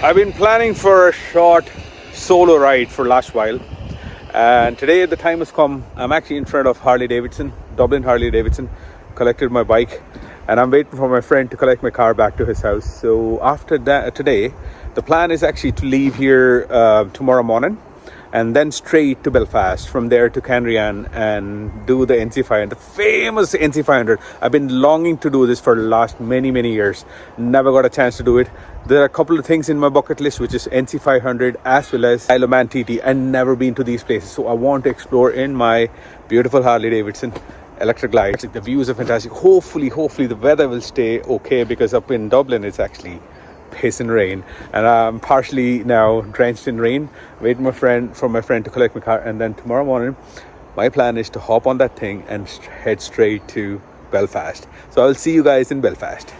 I've been planning for a short solo ride for last while, and today the time has come. I'm actually in front of Harley Davidson, Dublin Harley Davidson, collected my bike, and I'm waiting for my friend to collect my car back to his house. So after that, today, the plan is actually to leave here tomorrow morning, and then straight to Belfast, from there to Canrian and do the NC500, the famous NC500. I've been longing to do this for the last many years, never got a chance to do it. There are a couple of things in my bucket list, which is NC500 as well as Isle of Man TT. I've never been to these places, so I want to explore in my beautiful Harley Davidson Electra Glide. The views are fantastic. Hopefully the weather will stay okay, because up in Dublin it's actually pissing rain, and I'm partially now drenched in rain, waiting for my friend to collect my car. And then tomorrow morning my plan is to hop on that thing and head straight to Belfast. So I'll see you guys in Belfast.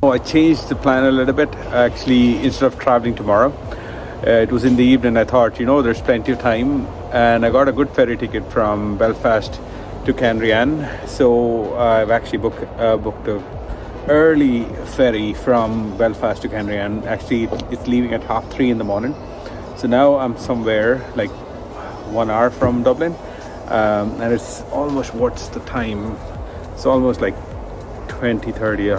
I changed the plan a little bit. Actually, instead of traveling tomorrow, it was in the evening. I thought, there's plenty of time, and I got a good ferry ticket from Belfast to Canrian. So I've actually booked a early ferry from Belfast to Canrian. Actually, it's leaving at 3:30 in the morning. So now I'm somewhere like 1 hour from Dublin, and it's almost, what's the time? It's almost like 11:30.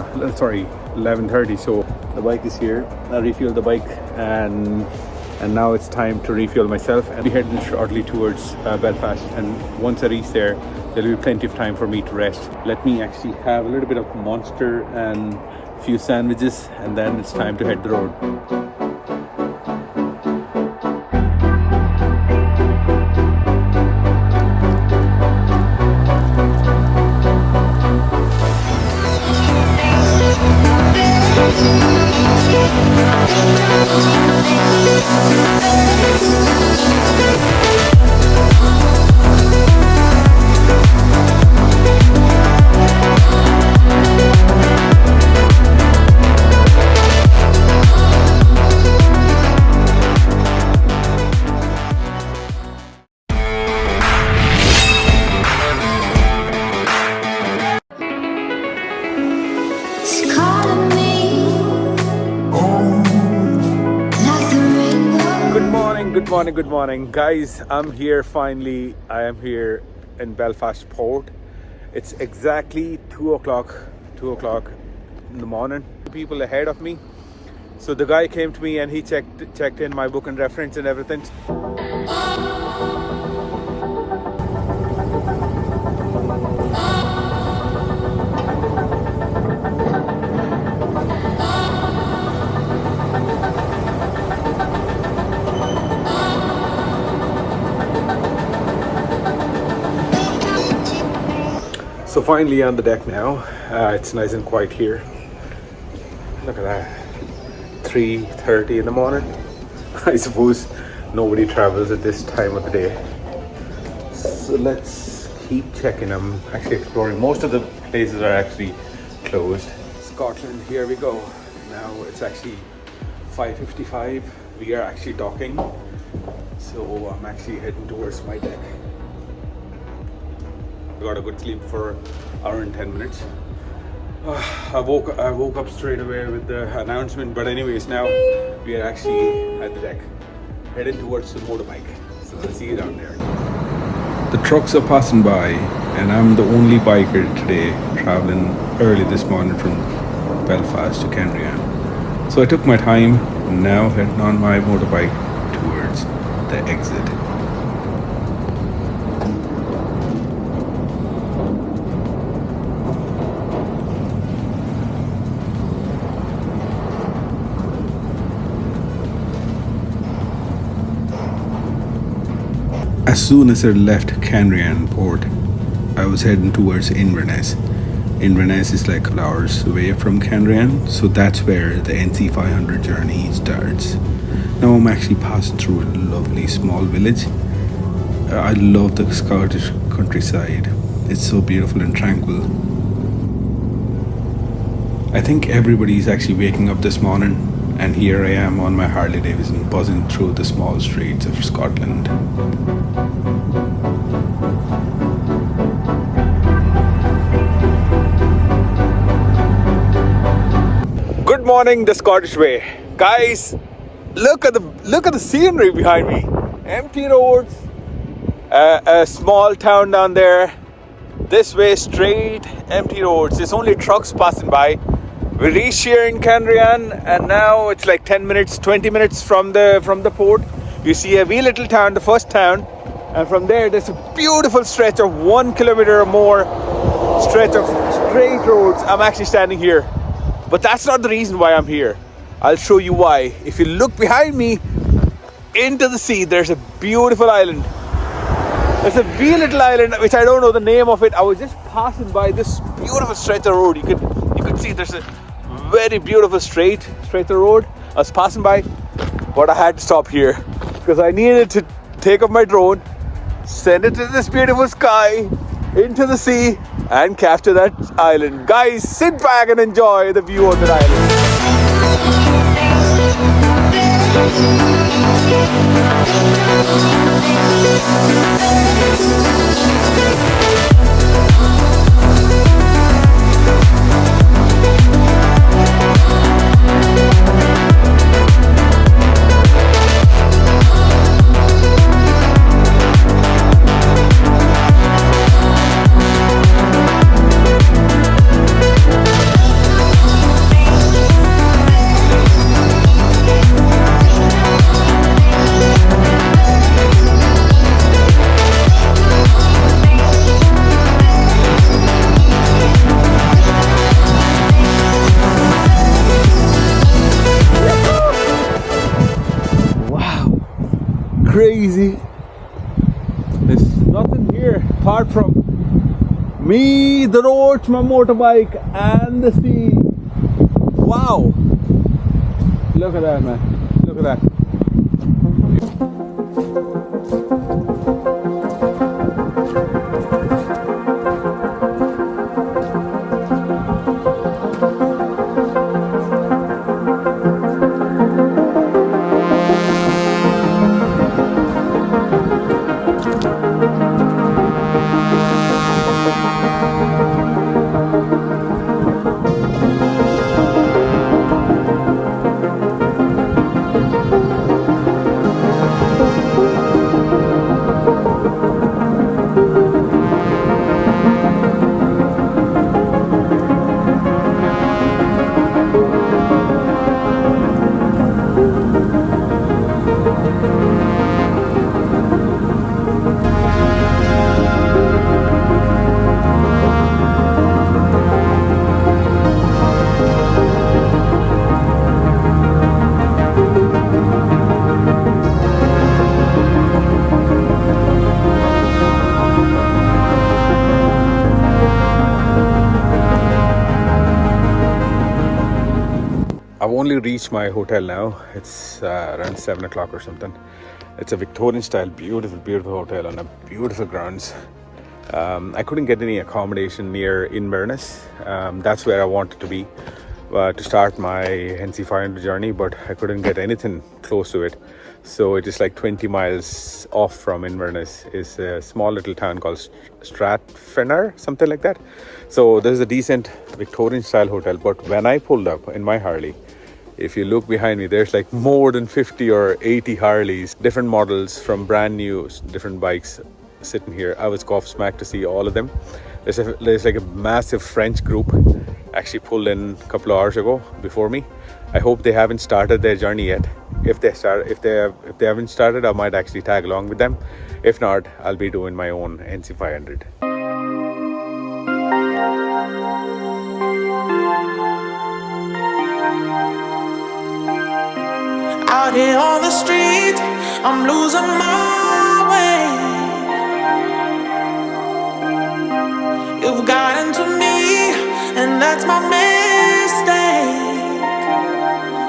So the bike is here. I refueled the bike, and now it's time to refuel myself, and we heading shortly towards Belfast. And once I reach there, there'll be plenty of time for me to rest. Let me actually have a little bit of Monster and a few sandwiches, and then it's time to hit the road. Good morning guys. I'm here finally. I am here in Belfast port. It's exactly 2 o'clock in the morning. People ahead of me, so the guy came to me and he checked in my book and reference and everything. So finally on the deck now. It's nice and quiet here. Look at that, 3:30 in the morning. I suppose nobody travels at this time of the day. So let's keep checking. I'm actually exploring. Most of the places are actually closed. Scotland, here we go. Now it's actually 5:55. We are actually docking. So I'm actually heading towards my deck. I got a good sleep for an hour and 10 minutes. I woke up straight away with the announcement, but anyways, now we are actually at the deck, headed towards the motorbike. So I'll see you down there. The trucks are passing by, and I'm the only biker today traveling early this morning from Belfast to Canrian. So I took my time, and now heading on my motorbike towards the exit. As soon as I left Canrian port, I was heading towards Inverness. Inverness is like hours away from Canrian, so that's where the NC500 journey starts. Now I'm actually passing through a lovely small village. I love the Scottish countryside. It's so beautiful and tranquil. I think everybody's actually waking up this morning, and here I am on my Harley Davidson buzzing through the small streets of Scotland. Good morning, the Scottish way, guys. Look at the scenery behind me. Empty roads, a small town down there. This way straight, empty roads. There's only trucks passing by. We reached here in Canrian, and now it's like 10 minutes, 20 minutes from the port. You see a wee little town, the first town, and from there's a beautiful stretch of 1 kilometer or more stretch of straight roads. I'm actually standing here. But that's not the reason why I'm here. I'll show you why. If you look behind me into the sea, there's a beautiful island. There's a wee little island which I don't know the name of it. I was just passing by this beautiful stretch of road. You could see there's a very beautiful straight of road. I was passing by, but I had to stop here because I needed to take up my drone, send it to this beautiful sky, into the sea, and capture that island. Guys, sit back and enjoy the view of that island. Crazy. There's nothing here apart from me, the road, my motorbike, and the sea. Wow. Look at that, man. Look at that. I've only reached my hotel now. It's around 7 o'clock or something. It's a Victorian style, beautiful hotel on a beautiful grounds. I couldn't get any accommodation near Inverness. That's where I wanted to be to start my NC500 journey, but I couldn't get anything close to it. So it is like 20 miles off from Inverness is a small little town called Stratfenner, something like that. So there's a decent Victorian style hotel, but when I pulled up in my Harley, if you look behind me, there's like more than 50 or 80 Harleys, different models from brand new, different bikes sitting here. I was gobsmacked to see all of them. There's like a massive French group actually pulled in a couple of hours ago before me. I hope they haven't started their journey yet. If they haven't started, I might actually tag along with them. If not, I'll be doing my own NC500. Out here on the street, I'm losing my way. that's my mistake.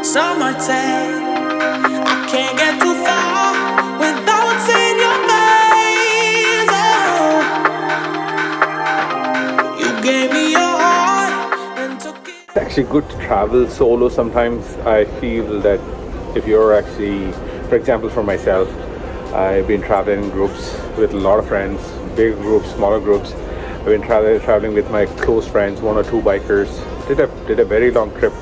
Some might say I can't get too far without seeing your face. Oh, you gave me your heart and took it. It's actually good to travel solo sometimes. I feel that if you're actually, for example, for myself, I've been traveling in groups with a lot of friends, big groups, smaller groups. I've been traveling with my close friends, one or two bikers. Did a very long trip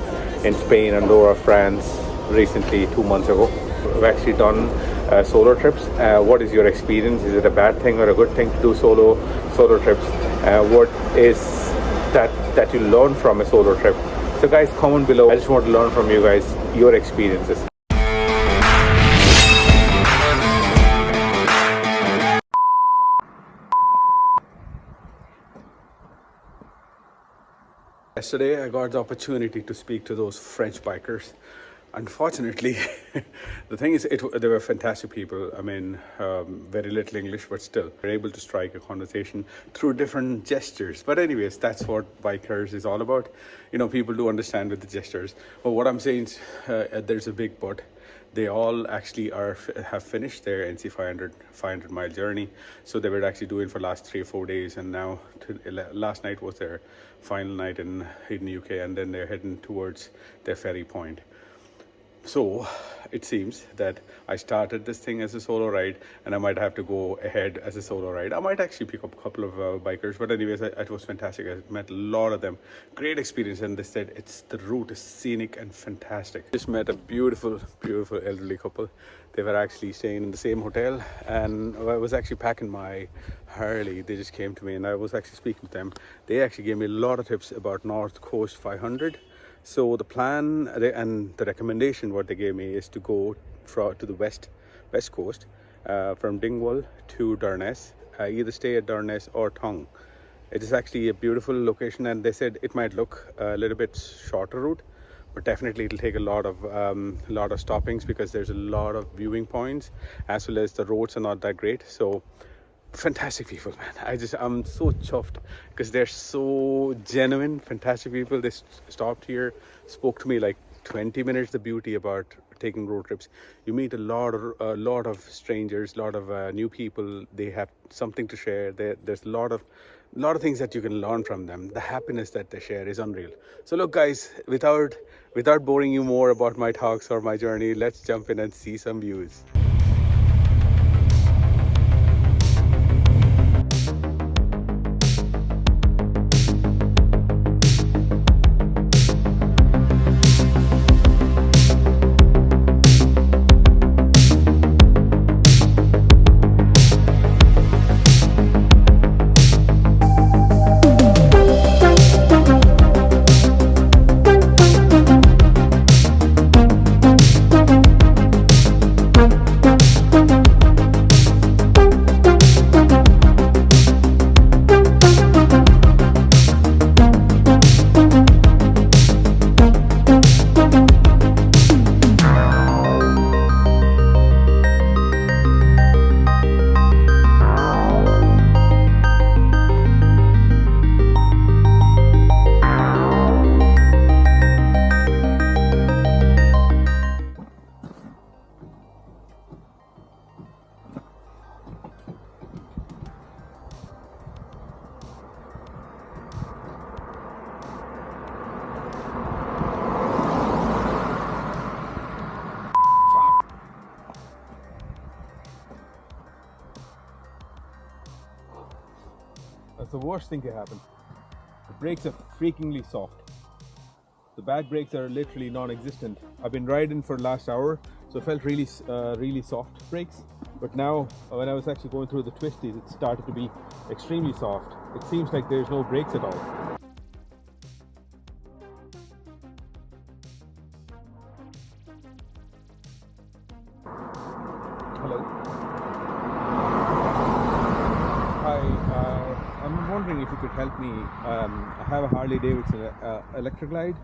in Spain and Andorra, France recently, 2 months ago. I've actually done solo trips. What is your experience? Is it a bad thing or a good thing to do solo trips? What is that you learn from a solo trip? So guys, comment below. I just want to learn from you guys your experiences. Yesterday I got the opportunity to speak to those French bikers. Unfortunately, the thing is, they were fantastic people. I mean, very little English, but still, we're able to strike a conversation through different gestures. But anyways, that's what bikers is all about. You know, people do understand with the gestures. But what I'm saying is, there's a big but. They all actually have finished their NC500 500-mile journey. So they were actually doing for last 3 or 4 days, and now last night was their final night in UK, and then they're heading towards their Ferry point. So it seems that I started this thing as a solo ride, and I might have to go ahead as a solo ride. I might actually pick up a couple of bikers, but anyways, it was fantastic. I met a lot of them. Great experience, and they said the route is scenic and fantastic. Just met a beautiful elderly couple. They were actually staying in the same hotel, and I was actually packing my Harley. They just came to me, and I was actually speaking to them. They actually gave me a lot of tips about North Coast 500. So the plan and the recommendation what they gave me is to go to the west coast, from Dingwall to Inverness. Either stay at Inverness or Tongue. It is actually a beautiful location, and they said it might look a little bit shorter route, but definitely it'll take a lot of stoppings, because there's a lot of viewing points, as well as the roads are not that great. So fantastic people, man. I'm so chuffed, because they're so genuine, fantastic people. They stopped here, spoke to me like 20 minutes. The beauty about taking road trips, you meet a lot of strangers, a lot of new people. They have something to share. There's a lot of things that you can learn from them. The happiness that they share is unreal. So look guys, without boring you more about my talks or my journey, let's jump in and see some views. That's the worst thing to happen. The brakes are freakingly soft. The back brakes are literally non-existent. I've been riding for the last hour, so I felt really soft brakes. But now, when I was actually going through the twisties, it started to be extremely soft. It seems like there's no brakes at all. Hello. Hi, I'm wondering if you could help me. I have a Harley Davidson Electra glide.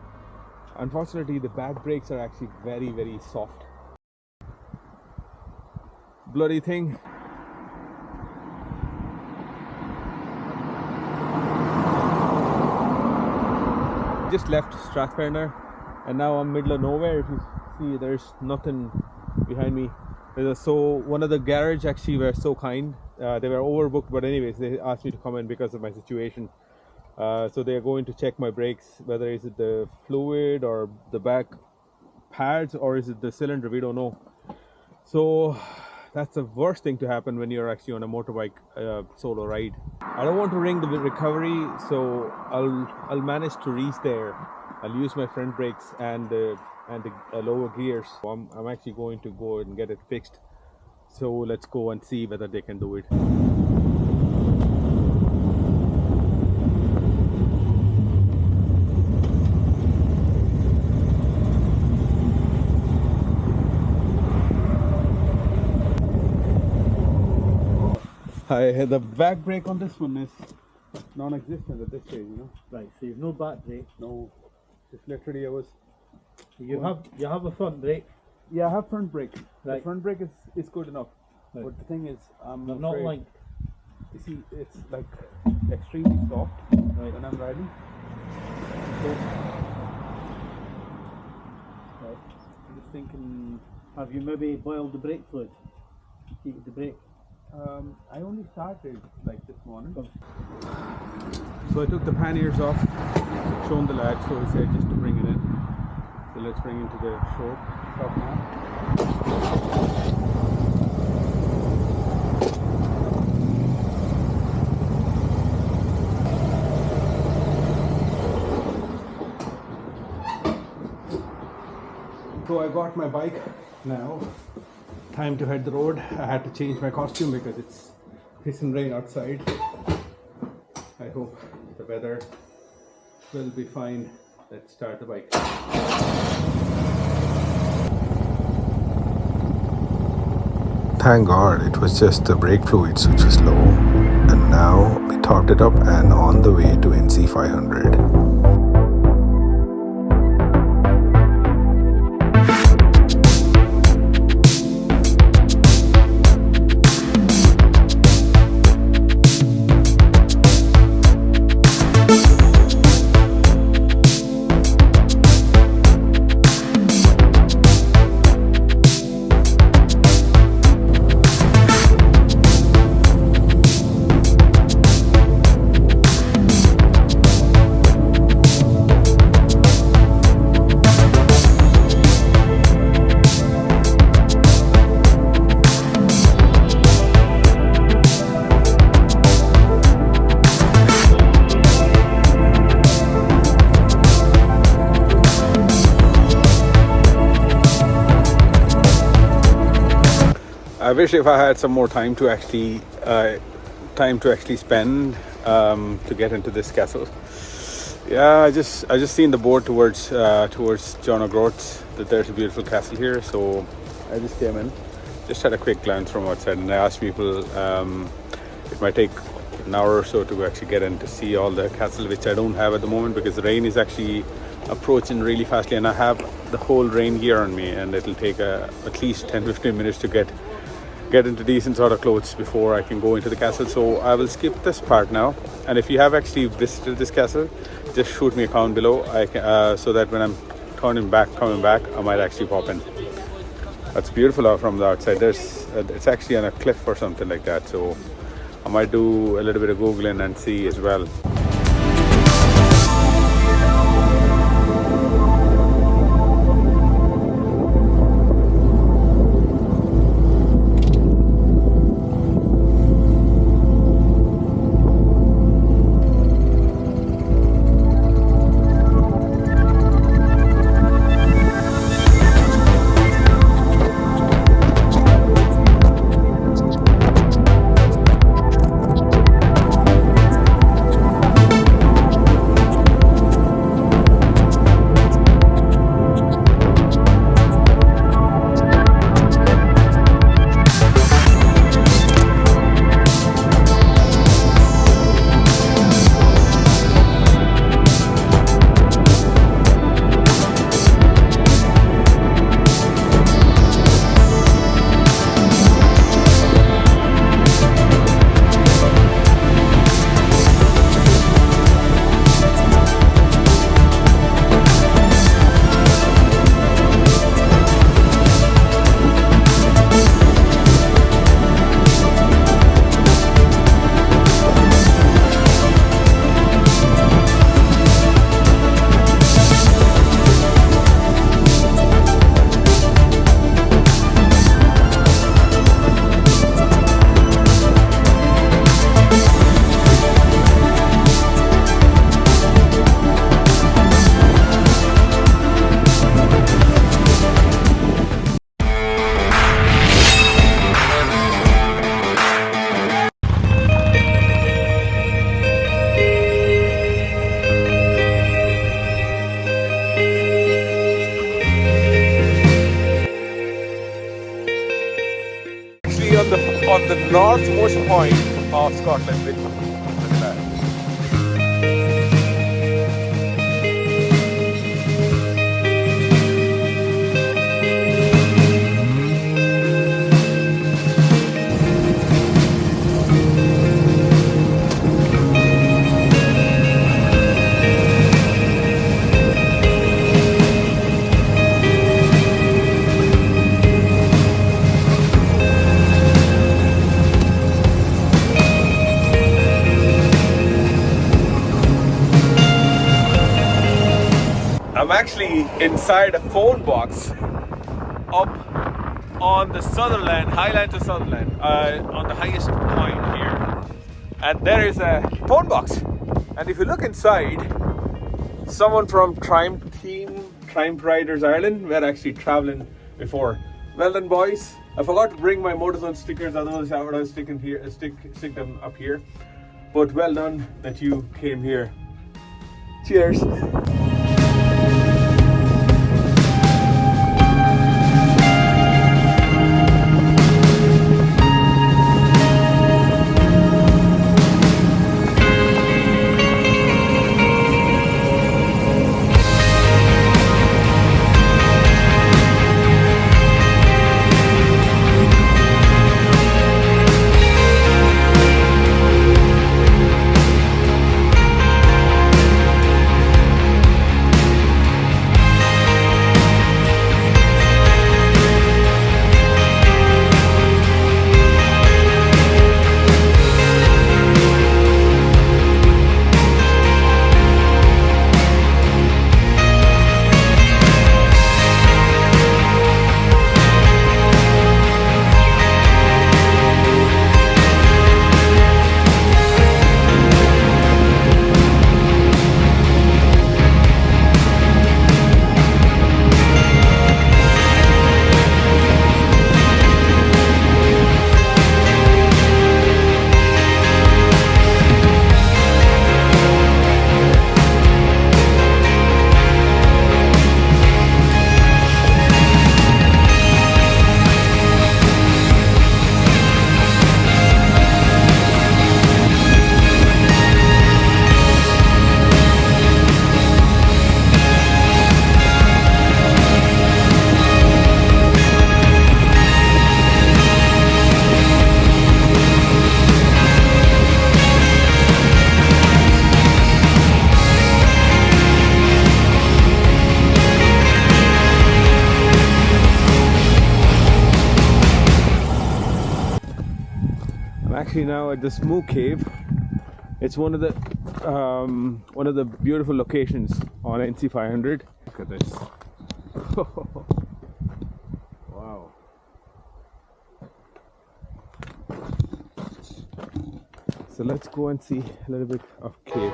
Unfortunately, the back brakes are actually very soft. Bloody thing. just left Strathfinder and now I'm middle of nowhere. If you see, there's nothing behind me. One of the garage actually were so kind. They were overbooked, but anyways, they asked me to come in because of my situation. So they are going to check my brakes, whether is it the fluid or the back pads or is it the cylinder, we don't know. So that's the worst thing to happen when you're actually on a motorbike solo ride. I don't want to ring the recovery, so I'll manage to reach there. I'll use my front brakes and the lower gears. So I'm actually going to go and get it fixed. So let's go and see whether they can do it. The back brake on this one is non-existent at this stage, you know. Right, so you've no back brake. No, just literally I was. You have a front brake. Yeah, I have front brake. Right. The front brake is good enough. Right. But the thing is, They're not linked. You see, it's like extremely soft when I'm riding. So, Right. I'm just thinking. Have you maybe boiled the brake fluid? Keep the brake. I only started like this morning. So I took the panniers off, shown the lad, so he said just to bring it in. So let's bring it into the shop now. So I got my bike now. Time to hit the road. I had to change my costume because it's pissing rain outside. I hope the weather will be fine. Let's start the bike. Thank God it was just the brake fluids which was low, and now we topped it up and on the way to NC500. I wish if I had some more time to actually spend to get into this castle. Yeah, I just seen the board towards John O'Groats that there's a beautiful castle here, so I just came in, just had a quick glance from outside, and I asked people. It might take an hour or so to actually get in to see all the castle, which I don't have at the moment because the rain is actually approaching really fastly, and I have the whole rain gear on me, and it'll take at least 10-15 minutes to get into decent sort of clothes before I can go into the castle. So I will skip this part now, and if you have actually visited this castle, just shoot me a comment below. I can, so that when I'm coming back, I might actually pop in. That's beautiful out from the outside. It's actually on a cliff or something like that, so I might do a little bit of googling and see as well. on the northmost point of Scotland. Look at that. I'm actually inside a phone box up on the Sutherland, Highlands of Sutherland, on the highest point here. And there is a phone box. And if you look inside, someone from Triumph Riders Ireland were actually traveling before. Well done, boys. I forgot to bring my motorzone stickers, otherwise I would have stick them up here. But well done that you came here. Cheers. Actually now at the Smoo cave. It's one of the beautiful locations on NC500. Look at this. Wow. So let's go and see a little bit of cave.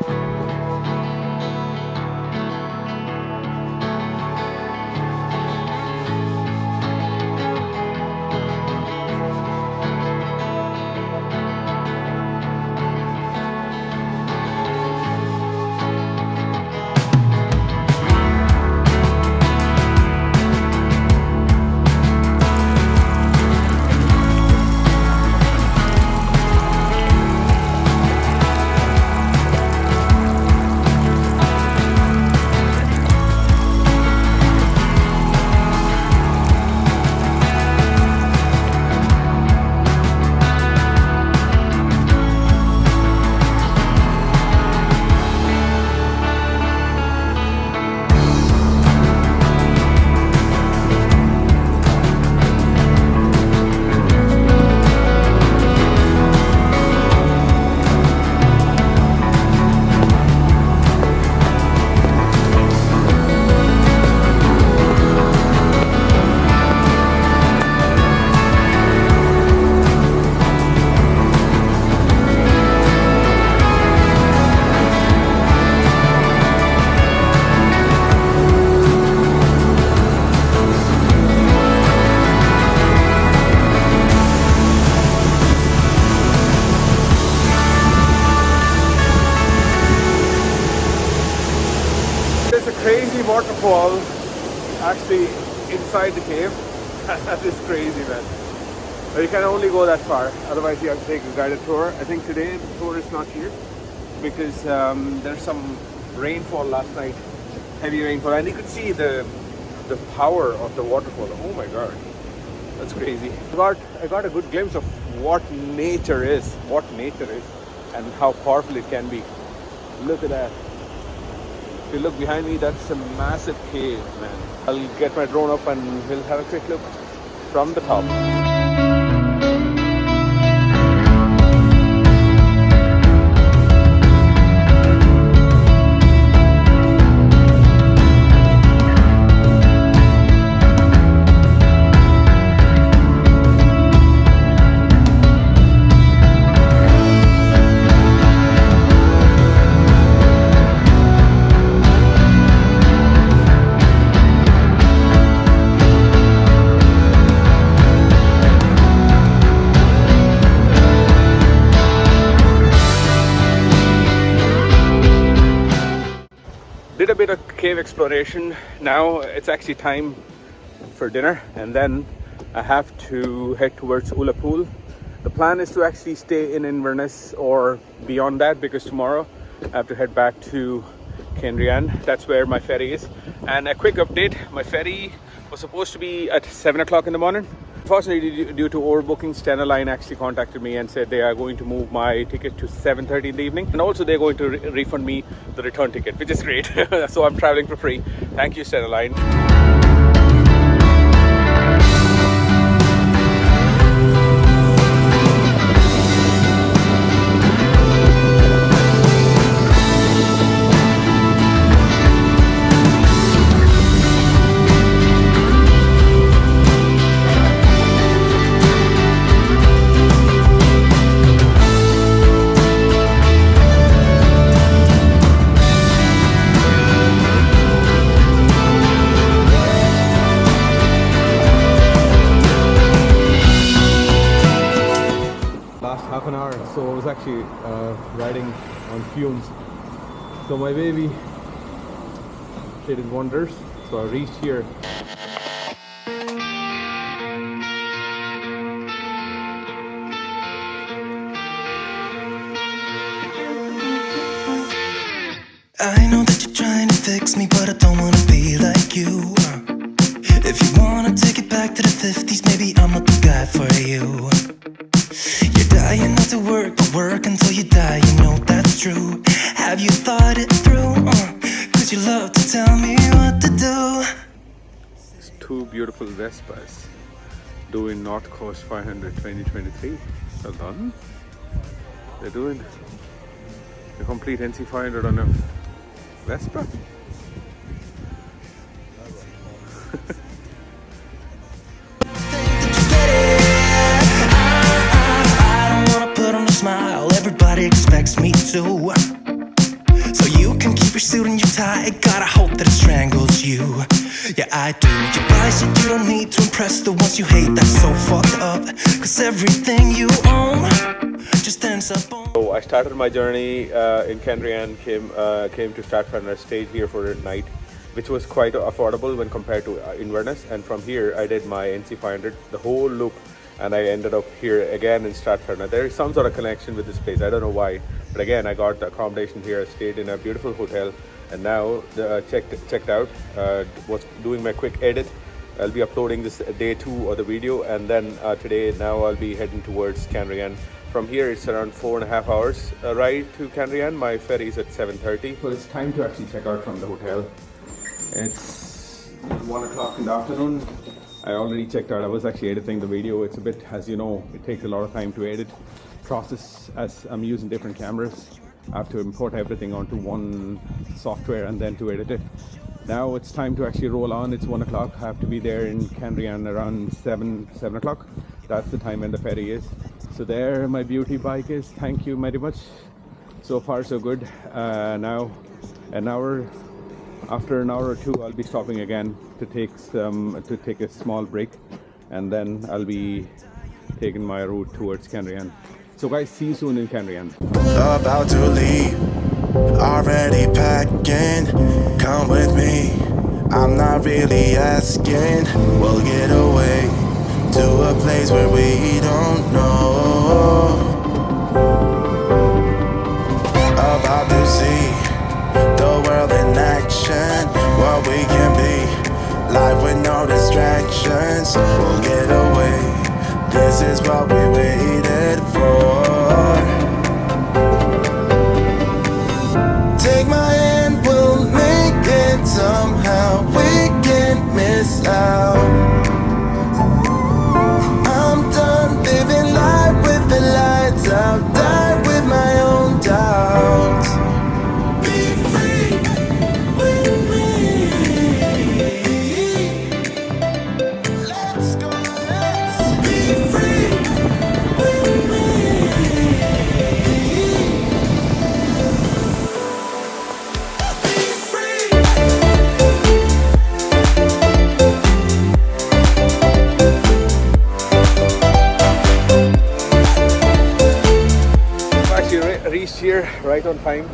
Crazy waterfall actually inside the cave. That is crazy, man. But you can only go that far, otherwise you have to take a guided tour. I think today the tour is not here because there's some rainfall last night, heavy rainfall, and you could see the power of the waterfall. Oh my god, that's crazy. I got a good glimpse of what nature is, and how powerful it can be. Look at that. If you look behind me, that's a massive cave, man. I'll get my drone up and we'll have a quick look from the top. Did a bit of cave exploration. Now it's actually time for dinner, and then I have to head towards Ullapool. The plan is to actually stay in Inverness or beyond that, because tomorrow I have to head back to Kenrian. That's where my ferry is. And a quick update, my ferry was supposed to be at 7 o'clock in the morning. Unfortunately, due to overbooking, Stena Line actually contacted me and said they are going to move my ticket to 7:30 in the evening, and also they're going to refund me the return ticket, which is great. So I'm traveling for free. Thank you, Stena Line. Half an hour, so I was actually riding on fumes. So my baby did wonders. So I reached here. I know that you're trying to fix me, but I don't wanna be like you. If you wanna take it back to the 50s, maybe I'm not the guy for you. You're dying not to work, but work until you die, you know that's true. Have you thought it through? Cause you love to tell me what to do. It's two beautiful Vespas doing North Coast 500 2023. Well done. They're doing the complete NC500 on a Vespa. Smile, everybody expects me to. So you can keep your suit and your tie, gotta hope that it strangles you. Yeah, I do. You buy shit you don't need to impress the ones you hate, that's so fucked up. Cause everything you own just ends up on. So I started my journey in Kenrian, came to Stratford, and I stayed here for a night, which was quite affordable when compared to Inverness. And from here I did my NC500, the whole loop, and I ended up here again in Stratford. Now there is some sort of connection with this place, I don't know why, but again I got the accommodation here. I stayed in a beautiful hotel, and now checked out, was doing my quick edit. I'll be uploading this day 2 of the video, and then today now I'll be heading towards Kenrian. From here it's around 4.5 hours ride to Kenrian. My ferry is at 7:30, so it's time to actually check out from the hotel. It's 1 o'clock in the afternoon. I already checked out. I was actually editing the video. It's a bit, as you know, it takes a lot of time to edit process, as I'm using different cameras. I have to import everything onto one software and then to edit it. Now it's time to actually roll on. It's 1 o'clock. I have to be there in Kenrian around 7 o'clock. That's the time when the ferry is. So there my beauty bike is. Thank you very much. So far so good. Now after an hour or two I'll be stopping again to take a small break, and then I'll be taking my route towards Kenrian. So guys, see you soon in Kenrian. About to leave, already packing. Come with me, I'm not really asking. We'll get away to a place where we don't know. About to see the world in action, what we can be. Life with no distractions, we'll get away. This is what we waited for. Take my hand, we'll make it somehow. We can't miss out. I'm done living life with the lights out. Die with my own doubts. Be free with me. Let's go, let's be free with me. Be free. I've actually reached here right on time,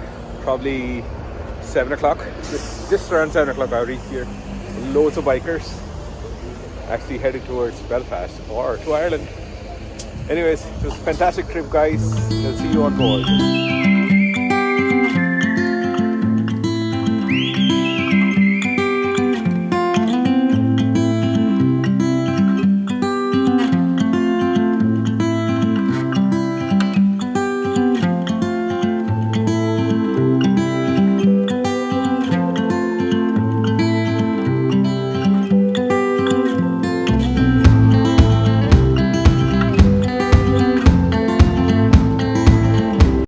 probably 7 o'clock. Just around 7 o'clock I reached here. Loads of bikers actually heading towards Belfast or to Ireland. Anyways, it was a fantastic trip, guys. I'll see you on board.